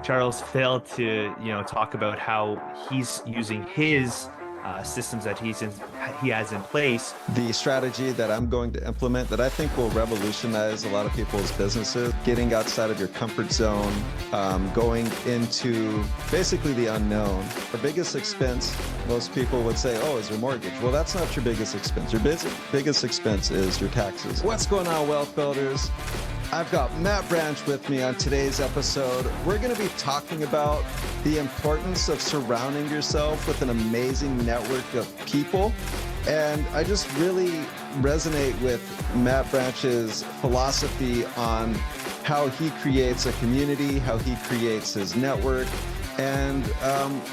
Charles failed to, talk about how he's using his systems that he has in place. The strategy that I'm going to implement that I think will revolutionize a lot of people's businesses, getting outside of your comfort zone, going into basically the unknown. Our biggest expense, most people would say, oh, is your mortgage. Well, that's not your biggest expense. Your biggest expense is your taxes. What's going on, wealth builders? I've got Matt Branch with me on today's episode. We're going to be talking about the importance of surrounding yourself with an amazing network of people. And I just really resonate with Matt Branch's philosophy on how he creates a community, how he creates his network. And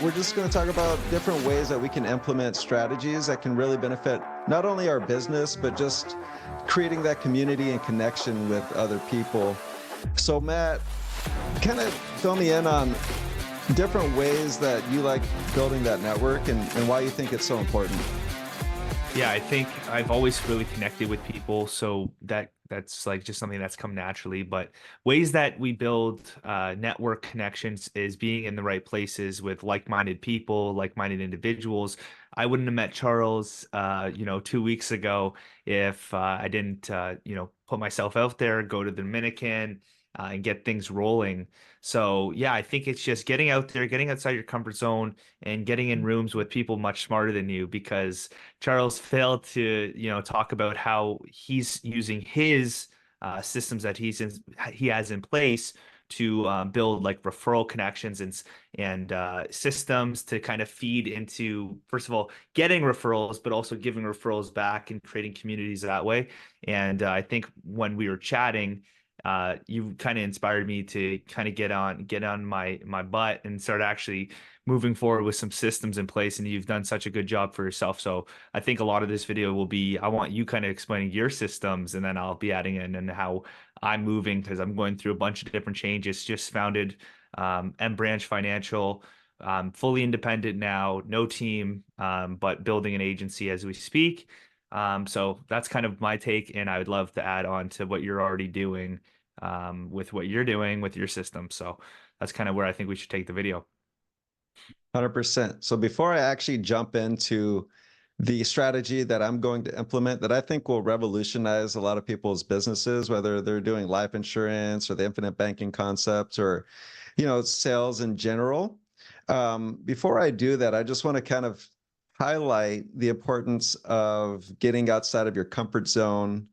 we're just going to talk about different ways that we can implement strategies that can really benefit not only our business, but just creating that community and connection with other people. So Matt, kind of fill me in on different ways that you like building that network and why you think it's so important. Yeah, I think I've always really connected with people, so that's like just something that's come naturally. But ways that we build network connections is being in the right places with like-minded people, like-minded individuals. I wouldn't have met Charles, 2 weeks ago if I didn't, put myself out there, go to the Dominican, and get things rolling. So yeah, I think it's just getting out there, getting outside your comfort zone, and getting in rooms with people much smarter than you, because Charles failed to, talk about how he's using his systems that he has in place to build like referral connections and systems to kind of feed into, first of all, getting referrals, but also giving referrals back and creating communities that way. And I think when we were chatting, you kind of inspired me to kind of get on my butt and start actually moving forward with some systems in place. And you've done such a good job for yourself. So I think a lot of this video will be, I want you kind of explaining your systems, and then I'll be adding in and how I'm moving, because I'm going through a bunch of different changes. Just founded M Branch Financial, fully independent now, no team, but building an agency as we speak. So that's kind of my take, and I would love to add on to what you're already doing with what you're doing with your system. So that's kind of where I think we should take the video. 100%. So before I actually jump into the strategy that I'm going to implement that I think will revolutionize a lot of people's businesses, whether they're doing life insurance or the infinite banking concept or, sales in general. Before I do that, I just want to kind of highlight the importance of getting outside of your comfort zone,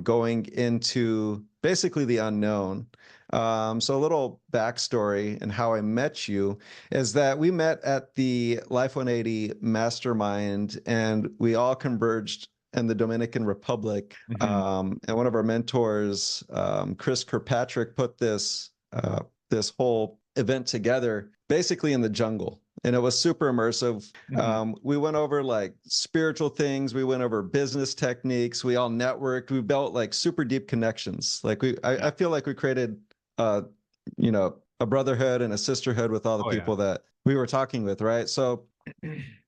going into basically the unknown. So a little backstory and how I met you is that we met at the Life 180 Mastermind, and we all converged in the Dominican Republic. And one of our mentors, Chris Kirkpatrick, put this whole event together basically in the jungle. And it was super immersive. We went over like spiritual things. We went over business techniques. We all networked. We built like super deep connections. Like I feel like we created, a brotherhood and a sisterhood with all the people that we were talking with, right? So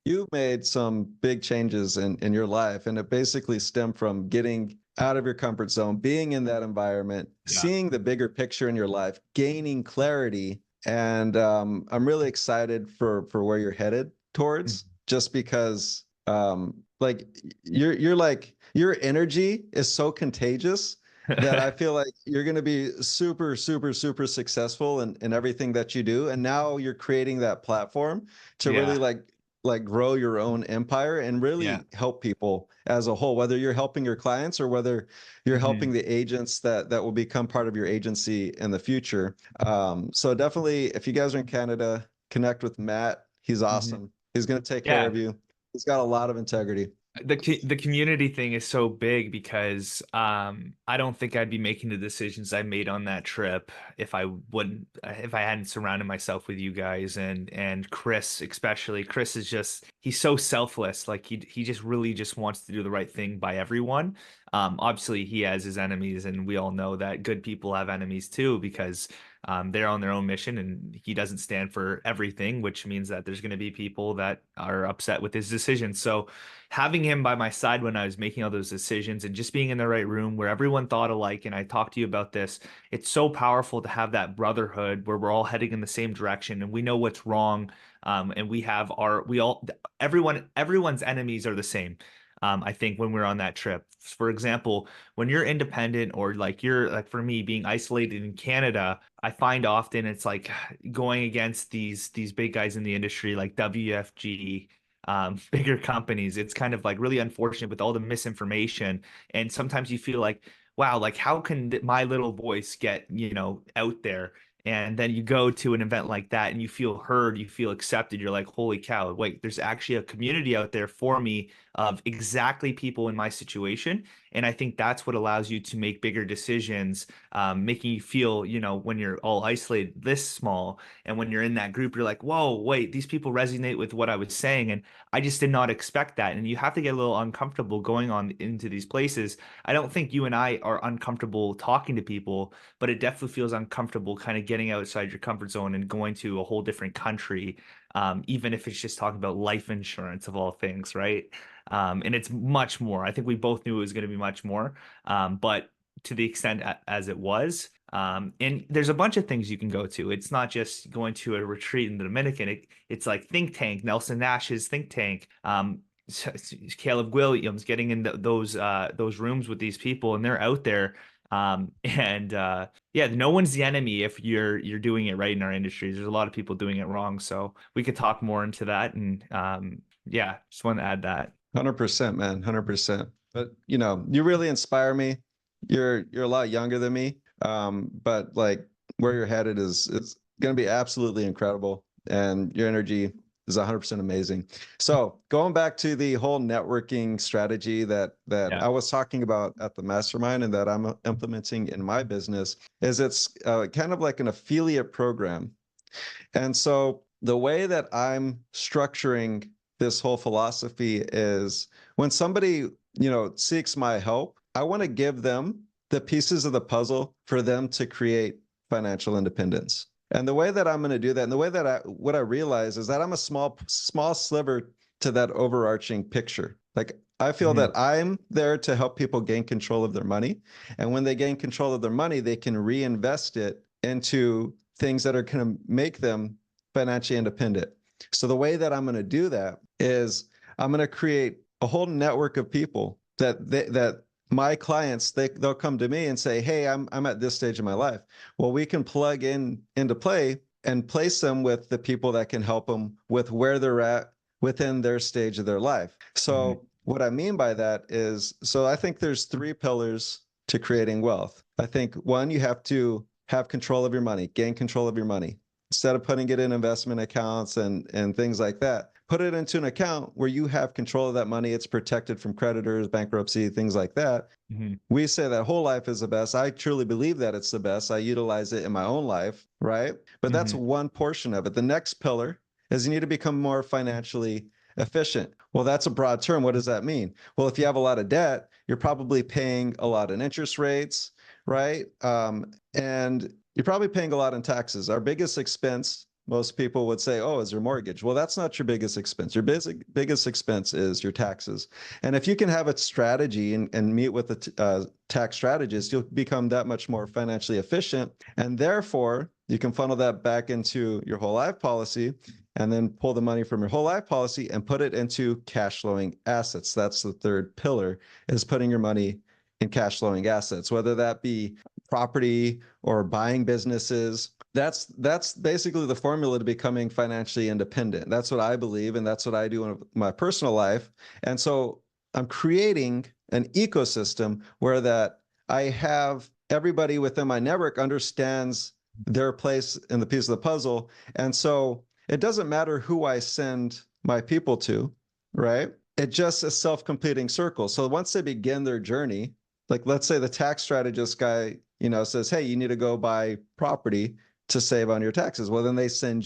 you made some big changes in your life, and it basically stemmed from getting out of your comfort zone, being in that environment, seeing the bigger picture in your life, gaining clarity. And I'm really excited for where you're headed towards, just because like your energy is so contagious that I feel like you're going to be super, super, super successful in everything that you do. And now you're creating that platform to really like grow your own empire and really help people as a whole, whether you're helping your clients or whether you're helping the agents that will become part of your agency in the future. So definitely, if you guys are in Canada, connect with Matt. He's awesome. He's going to take care of you. He's got a lot of integrity. The community thing is so big because I don't think I'd be making the decisions I made on that trip if I hadn't surrounded myself with you guys and Chris. Especially Chris is just, he's so selfless. Like he just really just wants to do the right thing by everyone. Obviously he has his enemies, and we all know that good people have enemies too, because They're on their own mission, and he doesn't stand for everything, which means that there's going to be people that are upset with his decisions. So having him by my side when I was making all those decisions and just being in the right room where everyone thought alike, and I talked to you about this, it's so powerful to have that brotherhood where we're all heading in the same direction and we know what's wrong. And we have our, we all, everyone's enemies are the same. I think when we're on that trip, for example, when you're independent or like you're like for me being isolated in Canada, I find often it's like going against these big guys in the industry like WFG, bigger companies. It's kind of like really unfortunate with all the misinformation, and sometimes you feel like, wow, like how can my little voice get, out there? And then you go to an event like that and you feel heard, you feel accepted. You're like, holy cow, wait, there's actually a community out there for me of exactly people in my situation. And I think that's what allows you to make bigger decisions, making you feel, when you're all isolated this small. And when you're in that group, you're like, whoa, wait, these people resonate with what I was saying. And I just did not expect that. And you have to get a little uncomfortable going on into these places. I don't think you and I are uncomfortable talking to people, but it definitely feels uncomfortable kind of getting outside your comfort zone and going to a whole different country, even if it's just talking about life insurance of all things, right? And it's much more. I think we both knew it was going to be much more, but to the extent as it was. And there's a bunch of things you can go to. It's not just going to a retreat in the Dominican. It's like think tank, Nelson Nash's think tank. Caleb Williams getting in those rooms with these people, and they're out there. And yeah, no one's the enemy if you're doing it right in our industries. There's a lot of people doing it wrong, so we could talk more into that. And yeah, just want to add that. 100%, man, 100%. But you really inspire me. You're a lot younger than me, but like where you're headed is going to be absolutely incredible, and your energy is 100% amazing. So going back to the whole networking strategy that Yeah. I was talking about at the mastermind and that I'm implementing in my business, is it's kind of like an affiliate program. And so the way that I'm structuring this whole philosophy is when somebody, seeks my help, I want to give them the pieces of the puzzle for them to create financial independence. And the way that I'm going to do that, and the way that what I realize is that I'm a small sliver to that overarching picture. Like I feel Mhm. that I'm there to help people gain control of their money. And when they gain control of their money, they can reinvest it into things that are going to make them financially independent. So the way that I'm going to do that is I'm going to create a whole network of people that my clients, they'll come to me and say, hey, I'm at this stage of my life. Well, we can plug into play and place them with the people that can help them with where they're at within their stage of their life. Mhm. So what I mean by that is, so I think there's three pillars to creating wealth. I think one, you have to have control of your money, gain control of your money. Instead of putting it in investment accounts and things like that, put it into an account where you have control of that money. It's protected from creditors, bankruptcy, things like that. Mhm. We say that whole life is the best. I truly believe that it's the best. I utilize it in my own life, right? But that's Mhm. one portion of it. The next pillar is you need to become more financially efficient. Well, that's a broad term. What does that mean? Well, if you have a lot of debt, you're probably paying a lot in interest rates, right? And you're probably paying a lot in taxes. Our biggest expense, most people would say, oh, is your mortgage. Well, that's not your biggest expense. Your biggest expense is your taxes. And if you can have a strategy and meet with a tax strategist, you'll become that much more financially efficient. And therefore, you can funnel that back into your whole life policy and then pull the money from your whole life policy and put it into cash flowing assets. That's the third pillar, is putting your money in cash flowing assets, whether that be property or buying businesses. That's basically the formula to becoming financially independent. That's what I believe, and that's what I do in my personal life. And so I'm creating an ecosystem where that I have everybody within my network understands their place in the piece of the puzzle. And so it doesn't matter who I send my people to, right? It just a self-completing circle. So once they begin their journey, like let's say the tax strategist guy, says, hey, you need to go buy property to save on your taxes. Well, then they send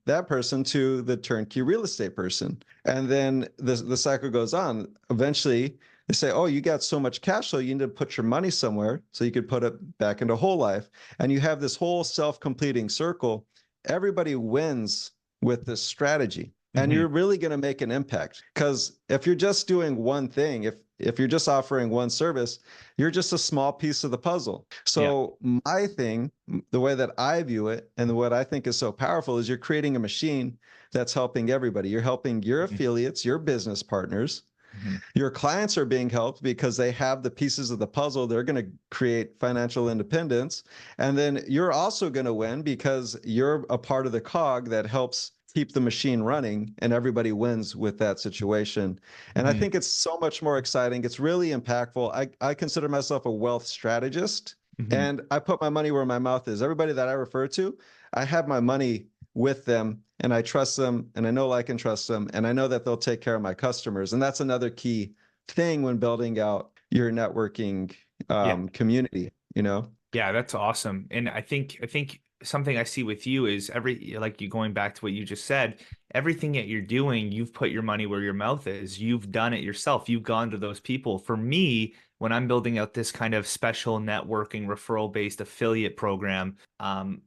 that person to the turnkey real estate person. And then the cycle goes on. Eventually, They say, oh, you got so much cash flow, you need to put your money somewhere so you could put it back into whole life. And you have this whole self-completing circle. Everybody wins with this strategy. And Hmm. you're really going to make an impact, because if you're just doing one thing, if you're just offering one service, you're just a small piece of the puzzle. Yeah. So my thing, the way that I view it and what I think is so powerful, is you're creating a machine that's helping everybody. You're helping your Hmm. affiliates, your business partners. Hmm. Your clients are being helped because they have the pieces of the puzzle. They're going to create financial independence. And then you're also going to win because you're a part of the cog that helps keep the machine running, and everybody wins with that situation. And I Hmm. think it's so much more exciting. It's really impactful. I consider myself a wealth strategist, Hmm. and I put my money where my mouth is. Everybody that I refer to, I have my money with them, and I trust them, and I know I can trust them, and I know that they'll take care of my customers. And that's another key thing when building out your networking Yeah. community, you know? Yeah, that's awesome. And I think something I see with you is every like you going back to what you just said, everything that you're doing, you've put your money where your mouth is. You've done it yourself. You've gone to those people. For me, when I'm building out this kind of special networking referral based affiliate program, I'm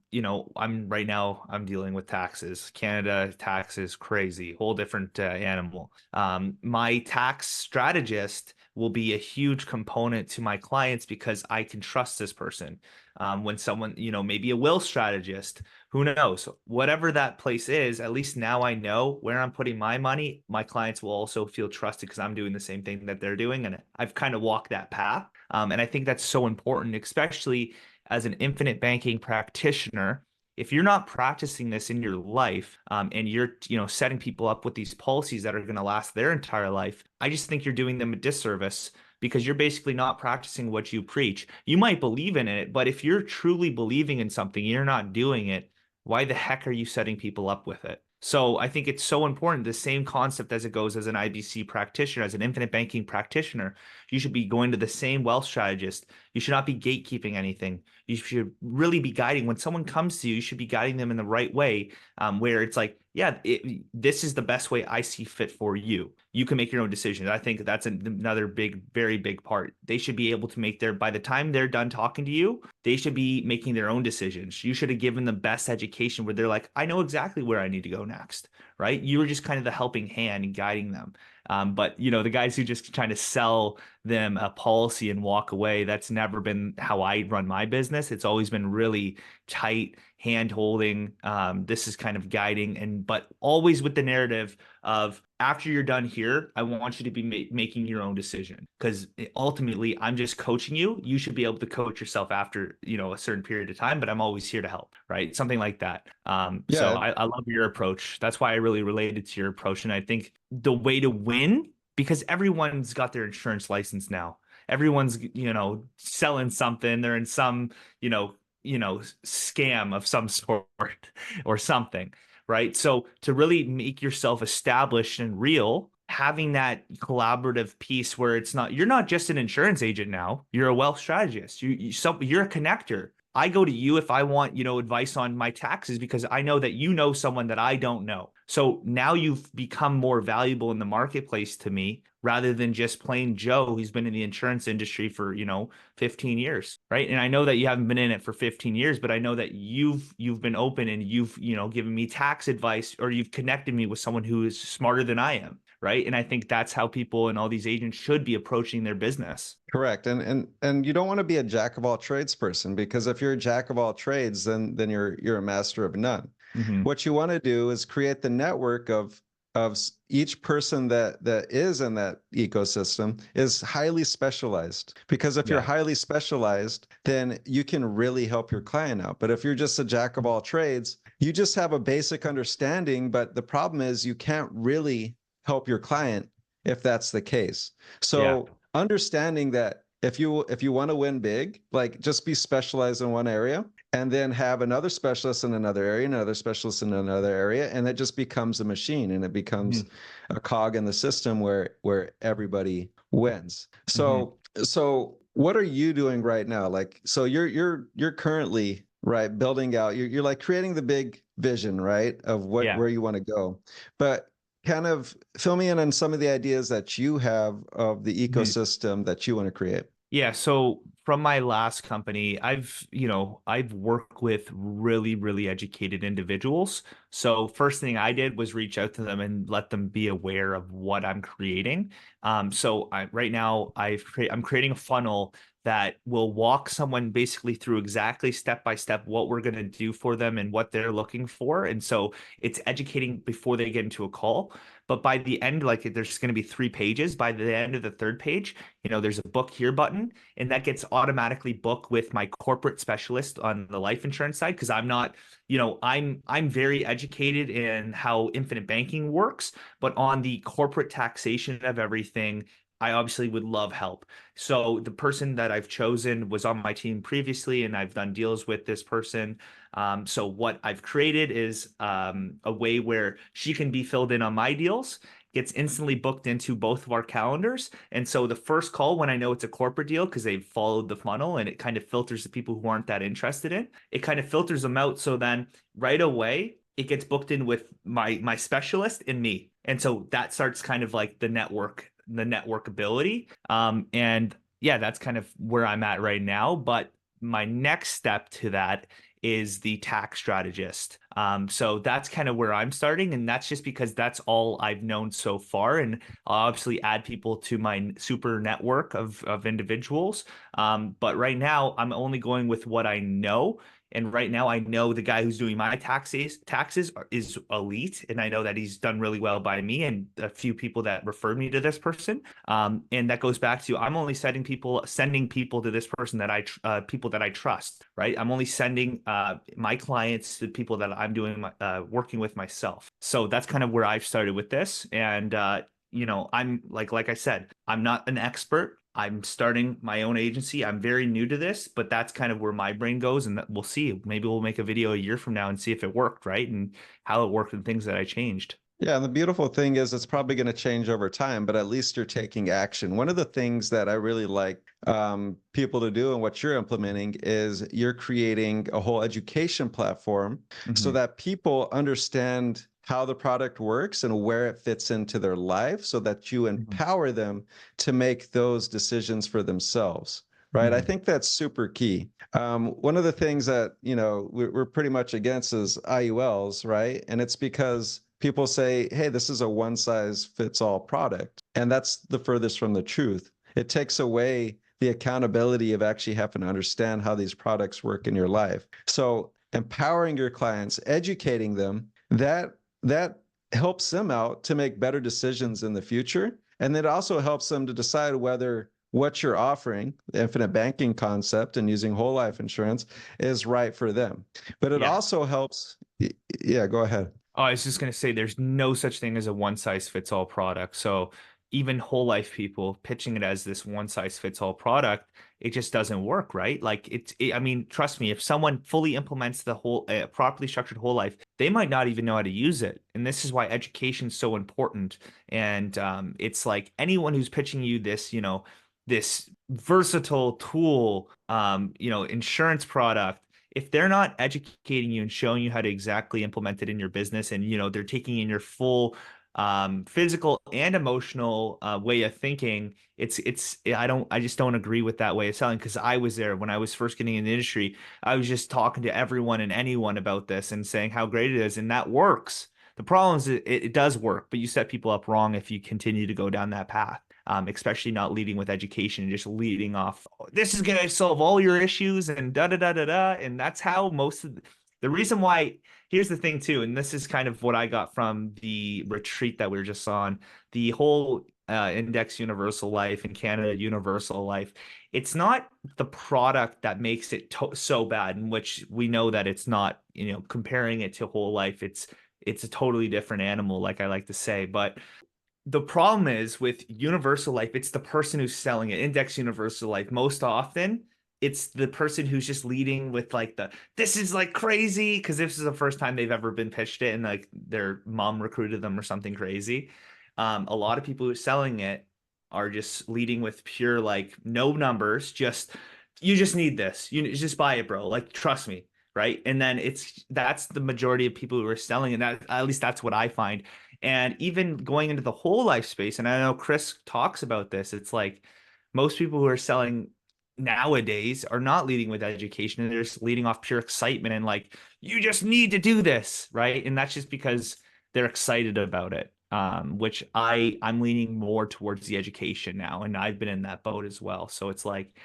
right now I'm dealing with taxes. Canada taxes crazy, whole different animal. My tax strategist will be a huge component to my clients because I can trust this person. When someone, maybe a will strategist, who knows? Whatever that place is, at least now I know where I'm putting my money. My clients will also feel trusted because I'm doing the same thing that they're doing. And I've kind of walked that path. And I think that's so important, especially as an infinite banking practitioner. If you're not practicing this in your life, and you're, setting people up with these policies that are going to last their entire life, I just think you're doing them a disservice because you're basically not practicing what you preach. You might believe in it, but if you're truly believing in something, you're not doing it, why the heck are you setting people up with it? So I think it's so important. The same concept as it goes as an IBC practitioner, as an infinite banking practitioner, you should be going to the same wealth strategist. You should not be gatekeeping anything. You should really be guiding. When someone comes to you, you should be guiding them in the right way, where it's like, yeah, this is the best way I see fit for you. You can make your own decisions. I think that's another big, very big part. They should be able to make by the time they're done talking to you, they should be making their own decisions. You should have given the best education where they're like, I know exactly where I need to go next, right? You were just kind of the helping hand and guiding them. But the guys who just trying to sell them a policy and walk away, that's never been how I run my business. It's always been really tight hand holding. This is kind of guiding, but always with the narrative of after you're done here, I want you to be making your own decision because ultimately I'm just coaching you. You should be able to coach yourself after, a certain period of time, but I'm always here to help, right? Something like that. So Yeah, I love your approach. That's why I really related to your approach. And I think the way to win, because everyone's got their insurance license now. Everyone's, selling something. They're in some, scam of some sort or something, right? So to really make yourself established and real, having that collaborative piece where you're not just an insurance agent now, you're a wealth strategist. You're a connector. I go to you if I want, advice on my taxes because I know that you know someone that I don't know. So now you've become more valuable in the marketplace to me rather than just plain Joe who's been in the insurance industry for, 15 years, right? And I know that you haven't been in it for 15 years, but I know that you've been open and you've, given me tax advice or you've connected me with someone who is smarter than I am, right? And I think that's how people and all these agents should be approaching their business. correct. And you don't want to be a jack of all trades person, because if you're a jack of all trades, then you're a master of none. Hmm. What you want to do is create the network of each person that is in that ecosystem is highly specialized, because if you're Yeah. highly specialized, then you can really help your client out. But if you're just a jack of all trades, you just have a basic understanding, but the problem is you can't really help your client if that's the case. Yeah. So understanding that if you want to win big, like just be specialized in one area and then have another specialist in another area, another specialist in another area, and it just becomes a machine, and it becomes Hmm. a cog in the system where everybody wins. Hmm. So what are you doing right now? Like, so you're currently right building out. You're like creating the big vision, right, of what Yeah. where you want to go. But kind of fill me in on some of the ideas that you have of the Mhm. ecosystem that you want to create. Yeah, so from my last company, I've worked with really, really educated individuals. So first thing I did was reach out to them and let them be aware of what I'm creating. Right now I'm creating a funnel that will walk someone basically through exactly step by step what we're going to do for them and what they're looking for. And so it's educating before they get into a call. But by the end, like there's going to be 3 pages. By the end of the third page, there's a book here button, and that gets automatically booked with my corporate specialist on the life insurance side because I'm not, I'm very educated in how infinite banking works, but on the corporate taxation of everything, I obviously would love help. So the person that I've chosen was on my team previously, and I've done deals with this person. So what I've created is a way where she can be filled in on my deals, gets instantly booked into both of our calendars. And so the first call, when I know it's a corporate deal, because they've followed the funnel and it kind of filters the people who aren't that interested in, it kind of filters them out. So then right away, it gets booked in with my specialist and me. And so that starts kind of like the network ability. And yeah, that's kind of where I'm at right now. But my next step to that is the tax strategist. So that's kind of where I'm starting, and that's just because that's all I've known so far. And I'll obviously add people to my super network of individuals. But right now, I'm only going with what I know. And right now, I know the guy who's doing my taxes is elite, and I know that he's done really well by me and a few people that referred me to this person. And that goes back to I'm only sending people to this person that people that I trust, right? I'm only sending my clients to people that I'm doing working with myself. So that's kind of where I've started with this. And I'm like I said, I'm not an expert. I'm starting my own agency. I'm very new to this, but that's kind of where my brain goes, and we'll see. Maybe we'll make a video a year from now and see if it worked, right? And how it worked and things that I changed. Yeah, and the beautiful thing is it's probably going to change over time, but at least you're taking action. One of the things that I really like people to do and what you're implementing is you're creating a whole education platform so Hmm. that people understand how the product works and where it fits into their life so that you empower them to make those decisions for themselves. Right. I Hmm. think that's super key. One of the things that, we're pretty much against is IULs, right? And it's because people say, hey, this is a one size fits all product. And that's the furthest from the truth. It takes away the accountability of actually having to understand how these products work in your life. So empowering your clients, educating them, that helps them out to make better decisions in the future. And it also helps them to decide whether what you're offering, the infinite banking concept and using whole life insurance, is right for them. But it Yeah. also helps. Yeah, go ahead. Oh, I was just gonna say there's no such thing as a one size fits all product. So even whole life people pitching it as this one size fits all product, it just doesn't work, right? Like I mean, trust me, if someone fully implements the whole properly structured whole life, they might not even know how to use it. And this is why education is so important. And it's like anyone who's pitching you this, this versatile tool, insurance product, if they're not educating you and showing you how to exactly implement it in your business, and they're taking in your full physical and emotional way of thinking, I just don't agree with that way of selling, because I was there when I was first getting in the industry. I was just talking to everyone and anyone about this and saying how great it is, and that works. The problem is it does work, but you set people up wrong if you continue to go down that path. Especially not leading with education and just leading off, "Oh, this is going to solve all your issues and da da da da da." And that's how most of the reason why, here's the thing too, and this is kind of what I got from the retreat that we were just on, the whole Index Universal Life and Canada Universal Life. It's not the product that makes it so bad, in which we know that it's not, comparing it to whole life, it's a totally different animal, like I like to say. But the problem is with universal life, it's the person who's selling it. Index universal life, most often, it's the person who's just leading with like this is like crazy, because this is the first time they've ever been pitched it and like their mom recruited them or something crazy. A lot of people who are selling it are just leading with pure, like, no numbers, just you just need this. You just buy it, bro. Like, trust me. Right. And then that's the majority of people who are selling, and that, at least that's what I find. And even going into the whole life space, and I know Chris talks about this, it's like most people who are selling nowadays are not leading with education, and they're just leading off pure excitement and like, you just need to do this, right? And that's just because they're excited about it. Which I'm leaning more towards the education now, and I've been in that boat as well. So it's like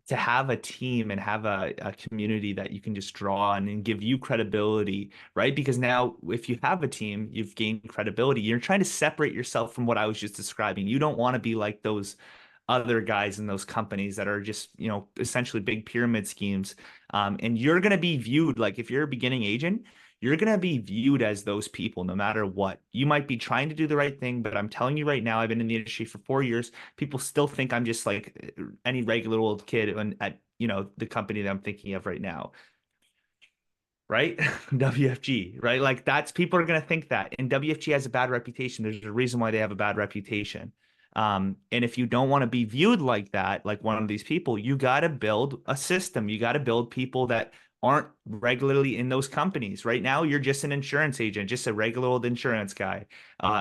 to have a team and have a community that you can just draw on and give you credibility, right? Because now if you have a team, you've gained credibility. You're trying to separate yourself from what I was just describing. You don't want to be like those other guys in those companies that are just, essentially big pyramid schemes. And you're going to be viewed like if you're a beginning agent, you're going to be viewed as those people no matter what. You might be trying to do the right thing, but I'm telling you right now, I've been in the industry for 4 years. People still think I'm just like any regular old kid at, the company that I'm thinking of right now, right? WFG, right? Like that's people are going to think that. And WFG has a bad reputation. There's a reason why they have a bad reputation. And if you don't want to be viewed like that, like one of these people, you got to build a system. You got to build people that aren't regularly in those companies. Right now, you're just an insurance agent, just a regular old insurance guy,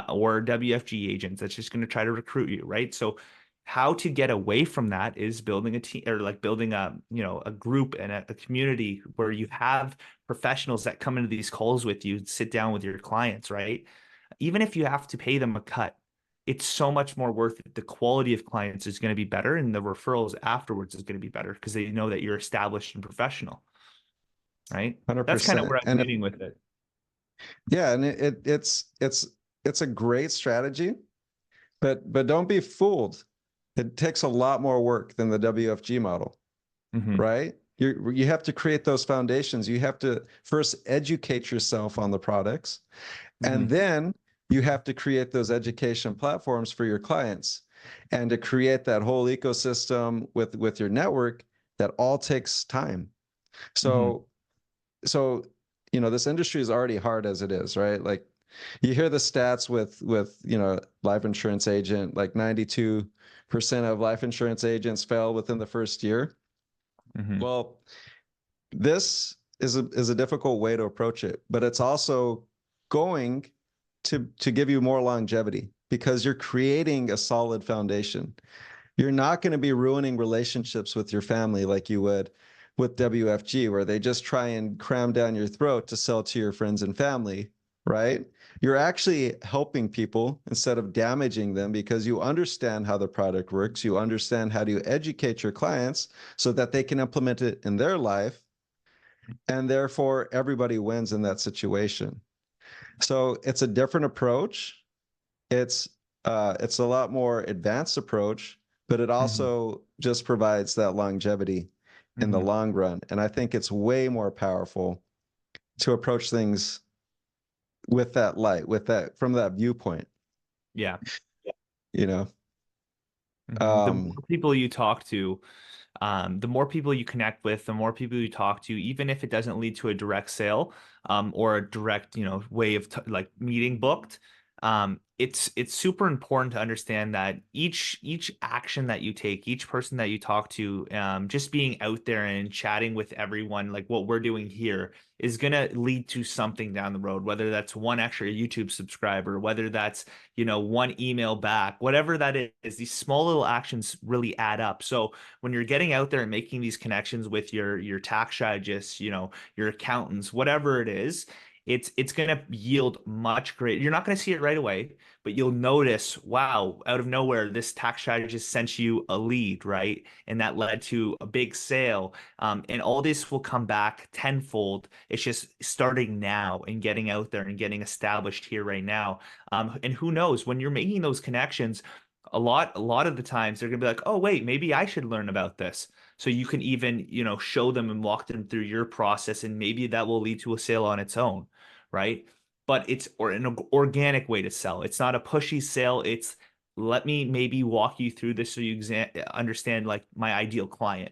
or WFG agents that's just going to try to recruit you, right? So how to get away from that is building a team or like building a group and a community where you have professionals that come into these calls with you, sit down with your clients, right? Even if you have to pay them a cut, it's so much more worth it. The quality of clients is going to be better, and the referrals afterwards is going to be better because they know that you're established and professional, right? That's kind of 100%. where I'm And leaning with it. yeah, and it's a great strategy, but don't be fooled. It takes a lot more work than the WFG model, Hmm. right? You have to create those foundations. You have to first educate yourself on the products, and Hmm. then you have to create those education platforms for your clients. And to create that whole ecosystem with your network, that all takes time. Hmm. So so this industry is already hard as it is, right? Like you hear the stats with life insurance agent, like 92% of life insurance agents fail within the first year. Hmm. Well, this is a difficult way to approach it, but it's also going to give you more longevity because you're creating a solid foundation. You're not going to be ruining relationships with your family like you would with WFG, where they just try and cram down your throat to sell to your friends and family, right? You're actually helping people instead of damaging them because you understand how the product works. You understand how to educate your clients so that they can implement it in their life. And therefore, everybody wins in that situation. So it's a different approach. It's it's a lot more advanced approach, but it Hmm. also just provides that longevity in the Hmm. long run. And I think it's way more powerful to approach things with that light, with that from that viewpoint, Yeah. you know. The more Um, people you talk to, the more people you connect with, the more people you talk to, even if it doesn't lead to a direct sale, or a direct, way of like meeting booked, it's super important to understand that each action that you take, each person that you talk to, just being out there and chatting with everyone, like what we're doing here, is gonna lead to something down the road, whether that's one extra YouTube subscriber, whether that's, one email back, whatever that is, these small little actions really add up. So when you're getting out there and making these connections with your tax strategists, your accountants, whatever it is, it's going to yield much great. You're not going to see it right away, but you'll notice, wow, out of nowhere, this tax strategist sent you a lead, right? And that led to a big sale. And all this will come back tenfold. It's just starting now and getting out there and getting established here right now. And who knows, when you're making those connections, a lot of the times they're gonna be like, oh wait, maybe I should learn about this. So you can even, show them and walk them through your process, and maybe that will lead to a sale on its own, right? But it's an organic way to sell. It's not a pushy sale. It's let me maybe walk you through this so you understand like my ideal client.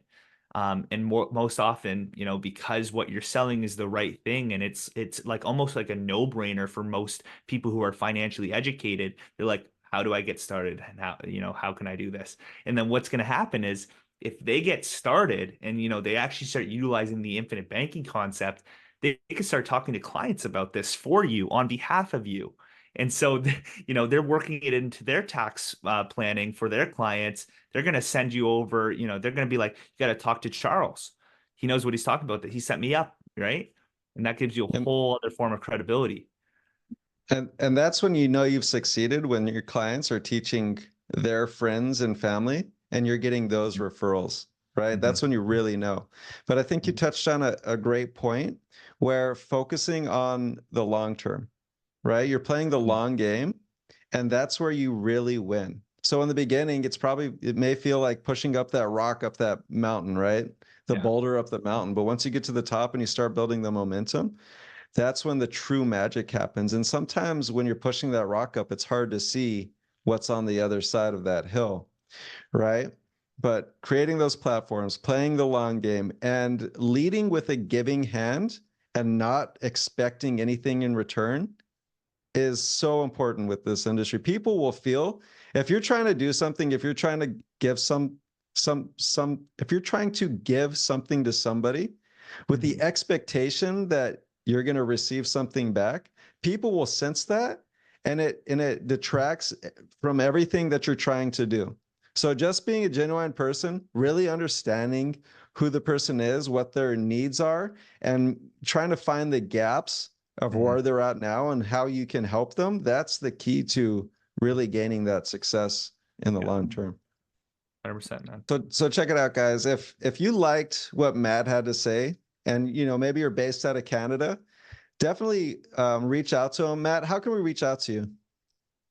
And most often, because what you're selling is the right thing, and it's like almost like a no-brainer for most people who are financially educated. They're like, how do I get started? And how can I do this? And then what's going to happen is if they get started and, they actually start utilizing the infinite banking concept, they can start talking to clients about this for you on behalf of you. And so, they're working it into their tax planning for their clients. They're going to send you over, they're going to be like, you got to talk to Charles. He knows what he's talking about, that he set me up, right? And that gives you a And whole other form of credibility. and that's when you know you've succeeded, when your clients are teaching their friends and family and you're getting those referrals, right? Mhm. That's when you really know. But I think you touched on a great point where focusing on the long term, right? You're playing the Mhm. long game, and that's where you really win. So in the beginning, it may feel like pushing up that rock up that mountain, right? The Yeah. boulder up the mountain. But once you get to the top and you start building the momentum, that's when the true magic happens. And sometimes when you're pushing that rock up, it's hard to see what's on the other side of that hill, right? But creating those platforms, playing the long game, and leading with a giving hand and not expecting anything in return is so important with this industry. People will feel, if you're trying to do something, if you're trying to give if you're trying to give something to somebody with the Mhm. expectation that you're going to receive something back, people will sense that, and it detracts from everything that you're trying to do. So just being a genuine person, really understanding who the person is, what their needs are, and trying to find the gaps of Mhm. where they're at now and how you can help them, that's the key to really gaining that success in the Yeah. long term. 100%, man. So check it out, guys. If you liked what Matt had to say, and maybe you're based out of Canada, definitely reach out to him. Matt, how can we reach out to you?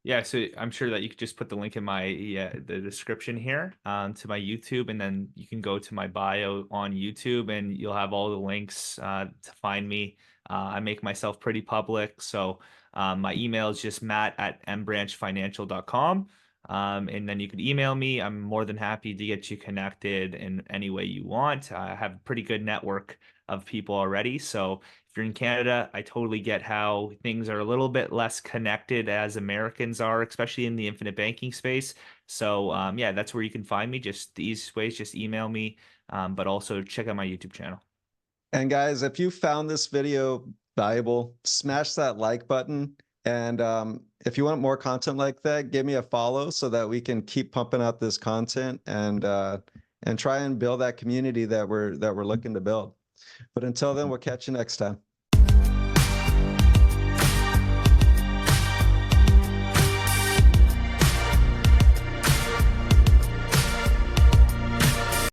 Yeah, so I'm sure that you could just put the link in the description here to my YouTube, and then you can go to my bio on YouTube, and you'll have all the links to find me. I make myself pretty public, so my email is just matt@mbranchfinancial.com, and then you could email me. I'm more than happy to get you connected in any way you want. I have a pretty good network of people already, so if you're in Canada, I totally get how things are a little bit less connected as Americans are, especially in the infinite banking space. So, yeah, that's where you can find me. Just the easiest ways, just email me, but also check out my YouTube channel. And guys, if you found this video valuable, smash that like button. And if you want more content like that, give me a follow so that we can keep pumping out this content and try and build that community that we're looking to build. But until then, we'll catch you next time.